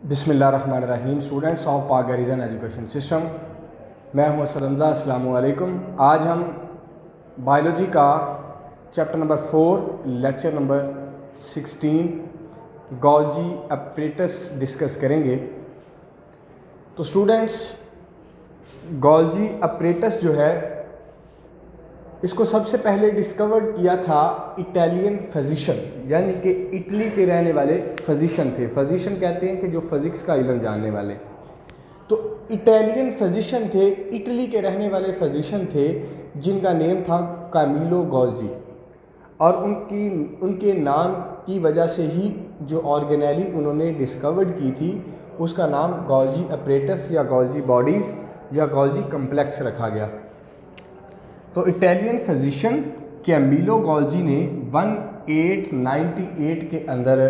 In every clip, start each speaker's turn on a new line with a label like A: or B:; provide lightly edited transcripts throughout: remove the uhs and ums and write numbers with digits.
A: बिस्मिल्लाहिर्रहमानिर्रहीम। Students of पाक garrison education system, मैं हूं असद हमज़ा। अस्सलामु अलैकुम। आज हम बायोलॉजी का chapter number 4 lecture number 16 Golgi apparatus discuss करेंगे। तो स्टूडेंट्स, गोल्जी अपरेटस जो है इसको सबसे पहले डिस्कवर्ड किया था इटालियन फिजिशियन, यानी कि इटली के रहने वाले फिजिशियन थे। फिजिशियन कहते हैं कि जो फिज़िक्स का इल्म जानने वाले। तो इटालियन फिजिशियन थे, इटली के रहने वाले फिजिशियन थे जिनका नेम था कामिलो गोल्जी। और उनके नाम की वजह से ही जो ऑर्गेनेली उन्होंने डिस्कवर्ड की थी उसका नाम गोल्जी अपरेटस या गोल्जी बॉडीज़ या गोल्जी कम्प्लेक्स रखा गया। तो इटालियन फिजिशियन कैमिलो गोल्जी ने 1898 के अंदर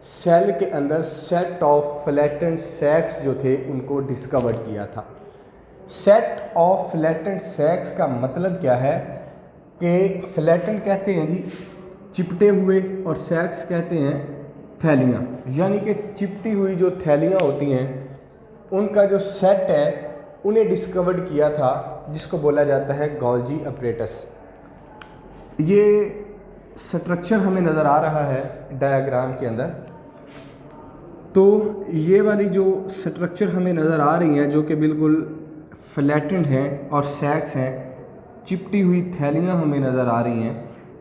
A: सेल के अंदर सेट ऑफ फ्लैटेंड सैक्स जो थे उनको डिस्कवर किया था। सेट ऑफ फ्लैटेंड सैक्स का मतलब क्या है कि फ्लैटेंड कहते हैं जी चिपटे हुए और सैक्स कहते हैं थैलियाँ, यानी कि चिपटी हुई जो थैलियाँ होती हैं उनका जो सेट है उन्हें डिस्कवर्ड किया था, जिसको बोला जाता है गोल्जी अपरेटस। ये स्ट्रक्चर हमें नज़र आ रहा है डायग्राम के अंदर। तो ये वाली जो स्ट्रक्चर हमें नज़र आ रही हैं जो कि बिल्कुल फ्लैटेंड हैं और सैक्स हैं, चिपटी हुई थैलियाँ हमें नज़र आ रही हैं।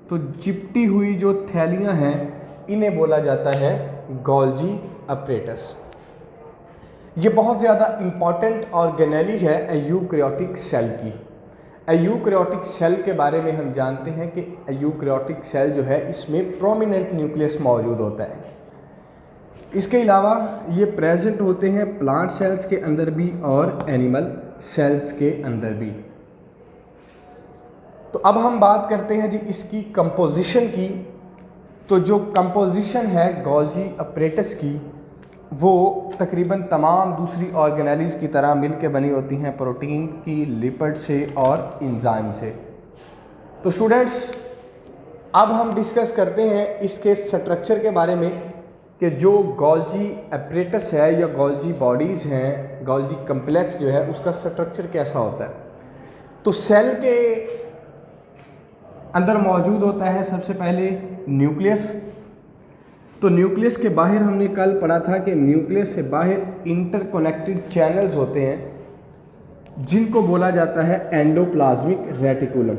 A: तो चिपटी हुई जो थैलियाँ हैं इन्हें बोला जाता है गोल्जी अपरेटस। ये बहुत ज़्यादा इम्पॉर्टेंट ऑर्गेनेली है यूकैरियोटिक सेल की। यूकैरियोटिक सेल के बारे में हम जानते हैं कि यूकैरियोटिक सेल जो है इसमें प्रोमिनेंट न्यूक्लियस मौजूद होता है। इसके अलावा ये प्रेजेंट होते हैं प्लांट सेल्स के अंदर भी और एनिमल सेल्स के अंदर भी। तो अब हम बात करते हैं जी इसकी कंपोजिशन की। तो जो कंपोजिशन है गोल्जी अपरेटस की वो तकरीबन तमाम दूसरी ऑर्गेनेलीज़ की तरह मिलकर बनी होती हैं, प्रोटीन की, लिपिड से और एंजाइम से। तो स्टूडेंट्स, अब हम डिस्कस करते हैं इसके स्ट्रक्चर के बारे में कि जो गोल्जी अपरेटस है या गोल्जी बॉडीज़ हैं, गोल्जी कम्प्लेक्स जो है उसका स्ट्रक्चर कैसा होता है। तो सेल के अंदर मौजूद होता है सबसे पहले न्यूक्लियस। तो न्यूक्लियस के बाहर हमने कल पढ़ा था कि न्यूक्लियस से बाहर इंटरकनेक्टेड चैनल्स होते हैं जिनको बोला जाता है एंडोप्लाज्मिक रेटिकुलम।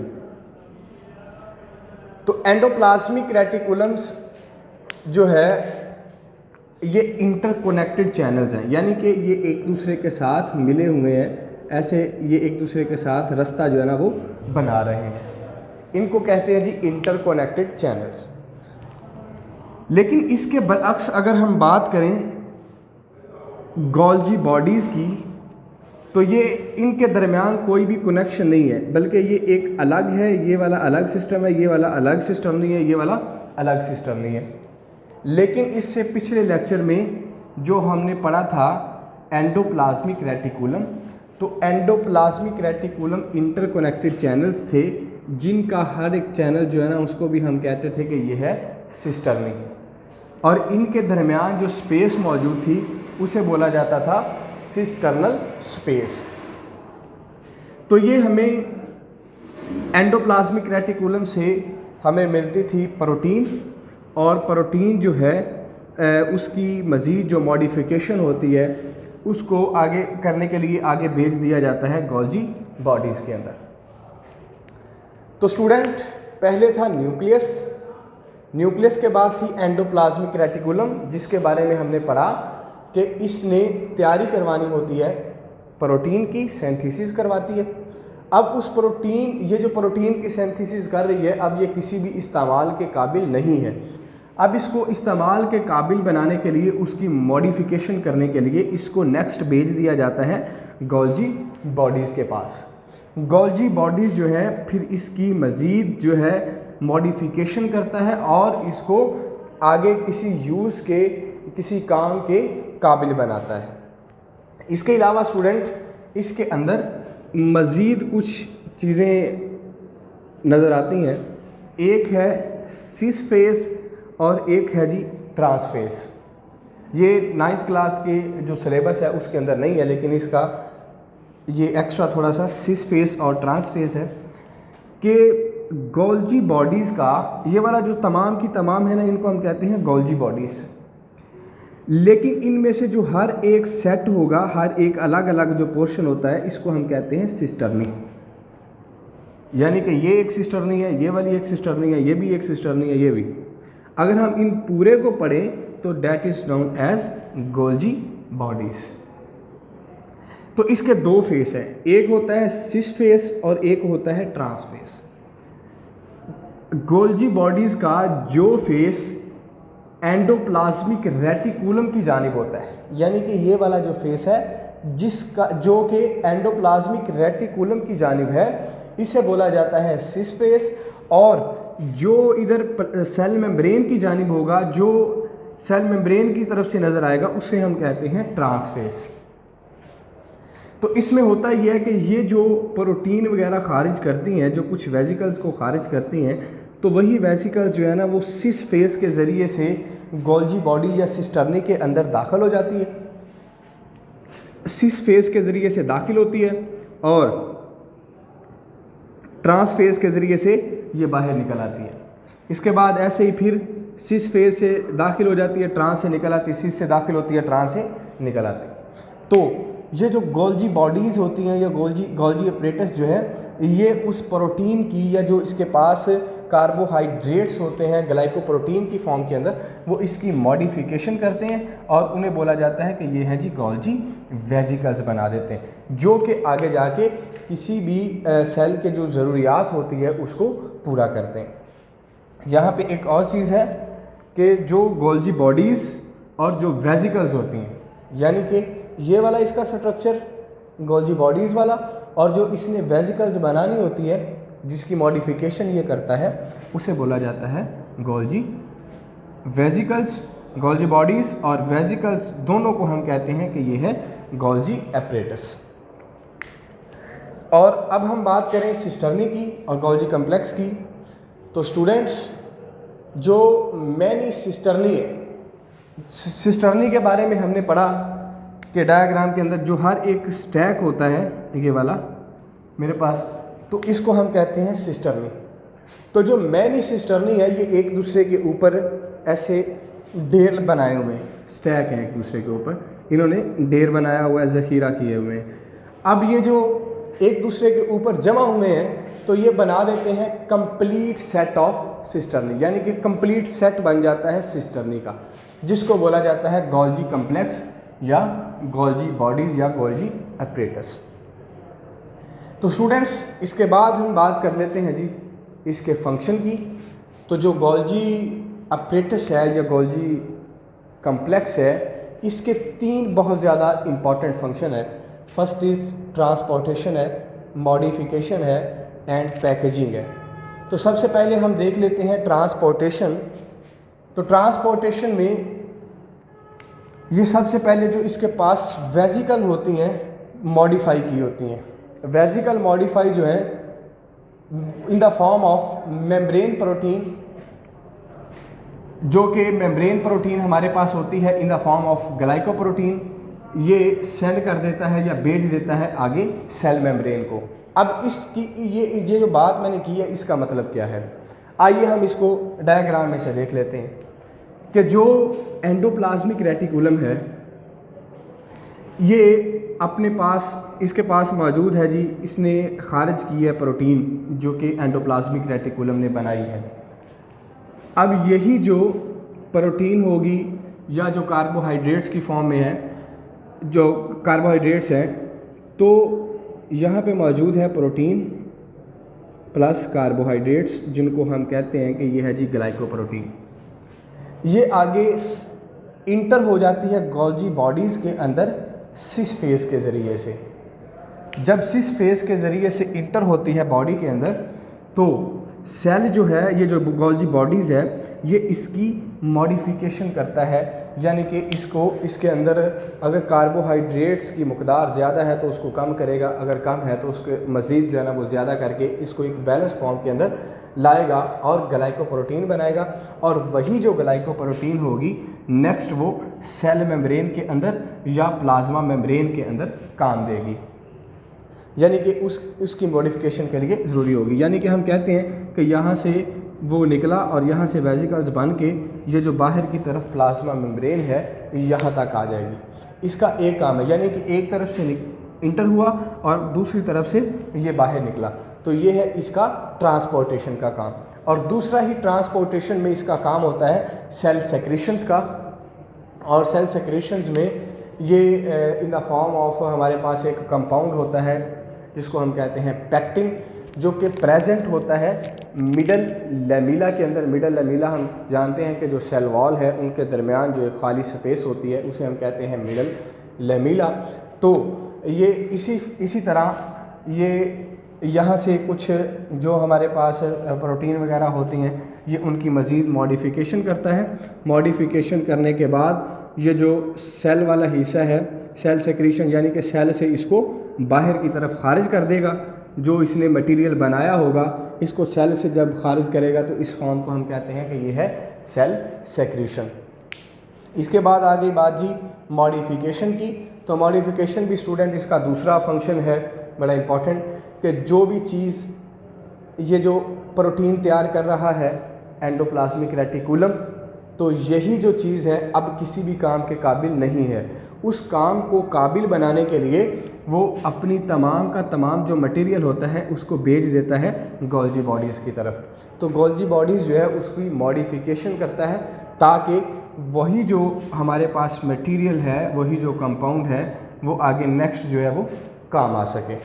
A: तो एंडोप्लाज्मिक रेटिकुलम्स जो है ये इंटरकनेक्टेड चैनल्स हैं, यानी कि ये एक दूसरे के साथ मिले हुए हैं, ऐसे ये एक दूसरे के साथ रास्ता जो है ना वो बना रहे हैं। इनको कहते हैं जी इंटरकनेक्टेड चैनल्स। लेकिन इसके बरअक्स अगर हम बात करें गोल्जी बॉडीज़ की तो ये इनके दरमियान कोई भी कनेक्शन नहीं है, बल्कि ये एक अलग है, ये वाला अलग सिस्टम है, ये वाला अलग सिस्टम नहीं है, ये वाला अलग सिस्टम नहीं है। लेकिन इससे पिछले लेक्चर में जो हमने पढ़ा था एंडोप्लाज्मिक रेटिकुलम, तो एंडोप्लाज्मिक रेटिकुलम इंटरकनेक्टेड चैनल्स थे जिनका हर एक चैनल जो है ना उसको भी हम कहते थे कि ये है सिस्टर्नी, और इनके दरमियान जो स्पेस मौजूद थी उसे बोला जाता था सिस्टर्नल स्पेस। तो ये हमें एंडोप्लाज्मिक रेटिकुलम से हमें मिलती थी प्रोटीन, और प्रोटीन जो है उसकी मज़ीद जो मॉडिफिकेशन होती है उसको आगे करने के लिए आगे भेज दिया जाता है गोल्जी बॉडीज़ के अंदर। तो स्टूडेंट, पहले था न्यूक्लियस, न्यूक्लियस के बाद थी एंडोप्लाज्मिक रेटिकुलम, जिसके बारे में हमने पढ़ा कि इसने तैयारी करवानी होती है प्रोटीन की, सिंथेसिस करवाती है। अब उस प्रोटीन, ये जो प्रोटीन की सिंथेसिस कर रही है, अब ये किसी भी इस्तेमाल के काबिल नहीं है। अब इसको इस्तेमाल के काबिल बनाने के लिए, उसकी मॉडिफिकेशन करने के लिए इसको नेक्स्ट भेज दिया जाता है गोल्जी बॉडीज़ के पास। गोल्जी बॉडीज़ जो है फिर इसकी मज़ीद जो है मॉडिफिकेशन करता है और इसको आगे किसी यूज़ के, किसी काम के काबिल बनाता है। इसके अलावा स्टूडेंट इसके अंदर मज़ीद कुछ चीज़ें नज़र आती हैं। एक है सिस फेस और एक है जी ट्रांस फेस। ये 9th क्लास के जो सिलेबस है उसके अंदर नहीं है, लेकिन इसका ये एक्स्ट्रा थोड़ा सा सिस फेस और ट्रांस फेस है कि गोल्जी बॉडीज़ का ये वाला जो तमाम की तमाम है ना, इनको हम कहते हैं गोल्जी बॉडीज़। लेकिन इनमें से जो हर एक सेट होगा, हर एक अलग अलग जो पोर्शन होता है, इसको हम कहते हैं सिस्टर्नी। यानी कि ये एक सिस्टर्नी है, ये वाली एक सिस्टर्नी है, ये भी एक सिस्टर्नी है, ये भी। अगर हम इन पूरे को पढ़ें तो that is known as Golgi bodies. तो इसके दो फेस हैं, एक होता है सिस फेस और एक होता है ट्रांस फेस। गोल्जी बॉडीज़ का जो फेस एंडोप्लाज्मिक रेटिकुलम की जानिब होता है, यानी कि ये वाला जो फेस है जिसका जो कि एंडोप्लाज्मिक रेटिकुलम की जानिब है, इसे बोला जाता है सिस फेस। और जो इधर सेल मेम्ब्रेन की जानिब होगा, जो सेल मेम्ब्रेन की तरफ से नज़र आएगा, उसे हम कहते हैं ट्रांस फेस। तो इसमें होता यह है कि ये जो प्रोटीन वगैरह खारिज करती हैं, जो कुछ वेसिकल्स को खारिज करती हैं, तो वही वेसिकल जो है ना वो सिस फेस के ज़रिए से गोल्जी बॉडी या सिस्टर्नी के अंदर दाखिल हो जाती है, सिस फेस के ज़रिए से दाखिल होती है और ट्रांस फेस के ज़रिए से ये बाहर निकल आती है। इसके बाद ऐसे ही फिर सिस फेस से दाखिल हो जाती है, ट्रांस से निकल आती है, सिस से दाखिल होती है, ट्रांस से निकल आती है। तो ये जो गोल्जी बॉडीज़ होती हैं या गोल्जी अपरेटस जो है, ये उस प्रोटीन की या जो इसके पास कार्बोहाइड्रेट्स होते हैं ग्लाइकोप्रोटीन की फॉर्म के अंदर, वो इसकी मॉडिफिकेशन करते हैं और उन्हें बोला जाता है कि ये हैं जी गोल्जी वेसिकल्स बना देते हैं, जो कि आगे जाके किसी भी सेल के जो ज़रूरियात होती है उसको पूरा करते हैं। यहाँ पे एक और चीज़ है कि जो गोल्जी बॉडीज़ और जो वेसिकल्स होती हैं, यानी कि ये वाला इसका स्ट्रक्चर गोल्जी बॉडीज़ वाला, और जो इसने वेसिकल्स बनानी होती है जिसकी मॉडिफिकेशन ये करता है, उसे बोला जाता है गोल्जी वेसिकल्स। गोल्जी बॉडीज़ और वेसिकल्स दोनों को हम कहते हैं कि ये है गोल्जी अपरेटस। और अब हम बात करें सिस्टर्नी की और गोल्जी कम्प्लेक्स की। तो स्टूडेंट्स, जो मैनी सिस्टर्नी है, सिस्टर्नी के बारे में हमने पढ़ा कि डायग्राम के अंदर जो हर एक स्टैक होता है, ये वाला मेरे पास, तो इसको हम कहते हैं सिस्टर्नी। तो जो मैनी सिस्टर्नी है, ये एक दूसरे के ऊपर ऐसे ढेर बनाए हुए हैं, स्टैक हैं एक दूसरे के ऊपर, इन्होंने ढेर बनाया हुआ है, ज़ख़ीरा किए हुए हैं। अब ये जो एक दूसरे के ऊपर जमा हुए हैं, तो ये बना देते हैं कंप्लीट सेट ऑफ सिस्टर्नी, यानी कि कंप्लीट सेट बन जाता है सिस्टर्नी का, जिसको बोला जाता है गोल्जी कम्प्लेक्स या गोल्जी बॉडीज़ या गोल्जी अपरेटस। तो स्टूडेंट्स, इसके बाद हम बात कर लेते हैं जी इसके फंक्शन की। तो जो गोल्जी अपरेटस है या गोल्जी कम्प्लेक्स है, इसके 3 बहुत ज़्यादा इम्पॉर्टेंट फंक्शन है। फर्स्ट इज़ ट्रांसपोर्टेशन है, मॉडिफिकेशन है एंड पैकेजिंग है। तो सबसे पहले हम देख लेते हैं ट्रांसपोर्टेशन। तो ट्रांसपोर्टेशन में ये सबसे पहले जो इसके पास वेसिकल होती हैं मॉडिफाई की होती हैं। वेसिकल मॉडिफाई जो है in the form of membrane protein, जो कि मेम्ब्रेन प्रोटीन हमारे पास होती है in the form of glycoprotein, ये सेंड कर देता है या भेज देता है आगे सेल मेम्ब्रेन को। अब इसकी ये जो बात मैंने की है, इसका मतलब क्या है, आइए हम इसको डायग्राम में से देख लेते हैं कि जो एंडोप्लाज्मिक रेटिकुलम है, ये अपने पास, इसके पास मौजूद है जी, इसने खारिज की है प्रोटीन जो कि एंडोप्लाज्मिक रेटिकुलम ने बनाई है। अब यही जो प्रोटीन होगी या जो कार्बोहाइड्रेट्स की फॉर्म में है, जो कार्बोहाइड्रेट्स हैं, तो यहाँ पे मौजूद है प्रोटीन प्लस कार्बोहाइड्रेट्स, जिनको हम कहते हैं कि ये है जी ग्लाइकोप्रोटीन। ये आगे इंटर हो जाती है गोल्जी बॉडीज़ के अंदर सिस फेस के ज़रिए से। जब सिस फेस के ज़रिए से इंटर होती है बॉडी के अंदर, तो सेल जो है, ये जो गोल्जी बॉडीज़ है, ये इसकी मॉडिफिकेशन करता है, यानी कि इसके अंदर अगर कार्बोहाइड्रेट्स की मकदार ज़्यादा है तो उसको कम करेगा, अगर कम है तो उसके मज़ीद जो है ना वो ज़्यादा करके इसको एक बैलेंस फॉर्म के अंदर लाएगा और ग्लाइकोप्रोटीन बनाएगा। और वही जो ग्लाइकोप्रोटीन होगी नेक्स्ट वो सेल मेम्ब्रेन के अंदर या प्लाज्मा मेम्ब्रेन के अंदर काम देगी, यानी कि उसकी मॉडिफिकेशन के लिए ज़रूरी होगी। यानी कि हम कहते हैं कि यहाँ से वो निकला और यहाँ से वेसिकल्स बन के ये जो बाहर की तरफ प्लाज्मा मेम्ब्रेन है यहाँ तक आ जाएगी। इसका एक काम है, यानी कि एक तरफ से इंटर हुआ और दूसरी तरफ से ये बाहर निकला, तो ये है इसका ट्रांसपोर्टेशन का काम। और दूसरा ही ट्रांसपोर्टेशन में इसका काम होता है सेल सेक्रेशंस का, और सेल सेक्रेशंस में ये इन द फॉर्म ऑफ हमारे पास एक कंपाउंड होता है जिसको हम कहते हैं पैक्टिन, जो कि प्रेजेंट होता है मिडल लेमिला के अंदर। मिडल लेमिला हम जानते हैं कि जो सेल वॉल है उनके दरमियान जो एक खाली स्पेस होती है उसे हम कहते हैं मिडल लेमिला। तो ये इसी तरह ये यहाँ से कुछ जो हमारे पास प्रोटीन वगैरह होती हैं ये उनकी मज़ीद मॉडिफिकेशन करता है। मॉडिफिकेशन करने के बाद ये जो सेल वाला हिस्सा है सेल सेक्रीशन, यानी कि सेल से इसको बाहर की तरफ खारिज कर देगा। जो इसने मटेरियल बनाया होगा इसको सेल से जब खारिज करेगा तो इस फॉर्म को हम कहते हैं कि ये है सेल सेक्रीशन। इसके बाद आ गई बात जी मॉडिफिकेशन की। तो मॉडिफिकेशन भी स्टूडेंट इसका दूसरा फंक्शन है बड़ा इम्पॉर्टेंट, कि जो भी चीज़ ये जो प्रोटीन तैयार कर रहा है एंडोप्लाज्मिक रेटिकुलम, तो यही जो चीज़ है अब किसी भी काम के काबिल नहीं है। उस काम को काबिल बनाने के लिए वो अपनी तमाम का तमाम जो मटेरियल होता है उसको भेज देता है गोल्जी बॉडीज़ की तरफ। तो गोल्जी बॉडीज़ जो है उसकी मॉडिफिकेशन करता है ताकि वही जो हमारे पास मटेरियल है, वही जो कंपाउंड है, वो आगे नेक्स्ट जो है वो काम आ सके।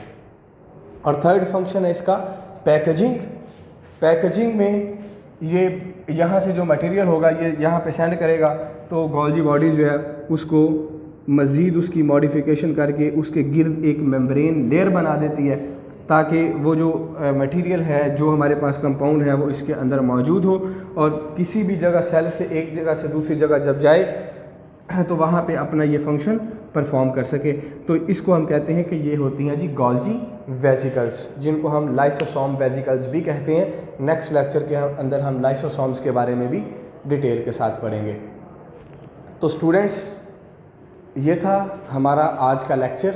A: और थर्ड फंक्शन है इसका पैकेजिंग। पैकेजिंग में ये यहाँ से जो मटेरियल होगा ये यहाँ पे सेंड करेगा, तो गोल्जी बॉडीज़ जो है उसको मज़ीद उसकी मॉडिफिकेशन करके उसके गिर्द एक मेम्ब्रेन लेयर बना देती है ताकि वो जो मटेरियल है, जो हमारे पास कंपाउंड है, वो इसके अंदर मौजूद हो और किसी भी जगह सेल से एक जगह से दूसरी जगह जब जाए तो वहाँ पे अपना ये फंक्शन परफॉर्म कर सके। तो इसको हम कहते हैं कि ये होती हैं जी गोल्जी वेसिकल्स, जिनको हम लाइसोसोम वेसिकल्स भी कहते हैं। नेक्स्ट लेक्चर के अंदर हम लाइसोसोम्स के बारे में भी डिटेल के साथ पढ़ेंगे। तो स्टूडेंट्स, ये था हमारा आज का लेक्चर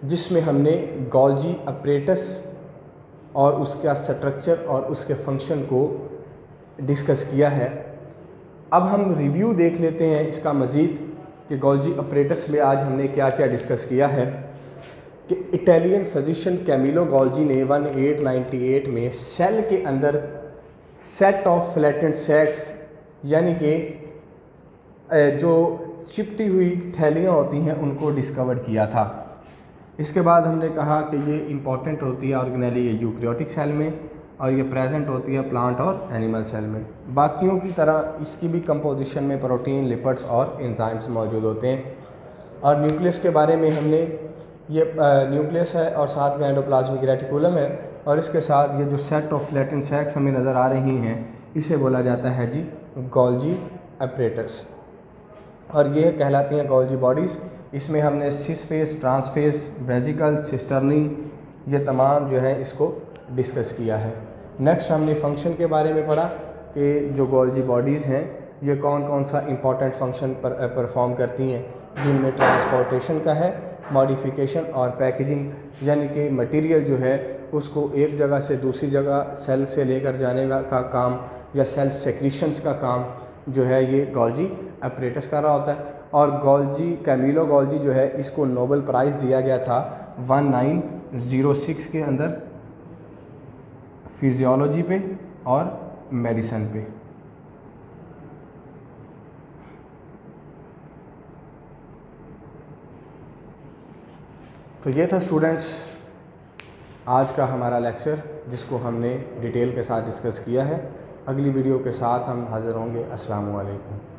A: जिसमें हमने गोल्जी अपरेटस और उसका स्ट्रक्चर और उसके फंक्शन को डिस्कस किया है। अब हम रिव्यू देख लेते हैं इसका मज़ीद कि गोल्जी अपरेटस में आज हमने क्या क्या डिस्कस किया है। कि इटालियन फिजिशियन कैमिलो गोल्जी ने 1898 में सेल के अंदर सेट ऑफ फ्लैटेंड सैक्स, यानी कि जो चिपटी हुई थैलियाँ होती हैं, उनको डिस्कवर किया था। इसके बाद हमने कहा कि ये इम्पॉर्टेंट होती है ऑर्गेनेली यूकैरियोटिक सेल में और ये प्रेजेंट होती है प्लांट और एनिमल सेल में। बाकियों की तरह इसकी भी कंपोजिशन में प्रोटीन, लिपिड्स और एंजाइम्स मौजूद होते हैं। और न्यूक्लियस के बारे में हमने ये न्यूक्लियस है और साथ में एंडोप्लाज्मिक रेटिकुलम है और इसके साथ ये जो सेट ऑफ फ्लैटेंड सैक्स हमें नज़र आ रही हैं इसे बोला जाता है जी गोल्जी अपरेटस, और ये कहलाती हैं गोल्जी बॉडीज़। इसमें हमने cis face, trans face, vesicle, cisternae, ये तमाम जो है इसको डिस्कस किया है। नेक्स्ट हमने फंक्शन के बारे में पढ़ा कि जो गोल्जी बॉडीज़ हैं ये कौन कौन सा इम्पॉर्टेंट फंक्शन परफॉर्म करती हैं, जिनमें ट्रांसपोर्टेशन का है, मॉडिफिकेशन और पैकेजिंग, यानी कि मटेरियल जो है उसको एक जगह से दूसरी जगह सेल से लेकर जाने का काम या सेल सेक्रीशंस का काम जो है ये गोल्जी अपरेटस कर रहा होता है। और गोल्जी, कैमिलो गोल्जी जो है इसको नोबेल प्राइज़ दिया गया था 1906 के अंदर फिजियोलॉजी पे और मेडिसिन पे। तो ये था स्टूडेंट्स आज का हमारा लेक्चर जिसको हमने डिटेल के साथ डिस्कस किया है। अगली वीडियो के साथ हम हाज़िर होंगे। अस्सलामु अलैकुम।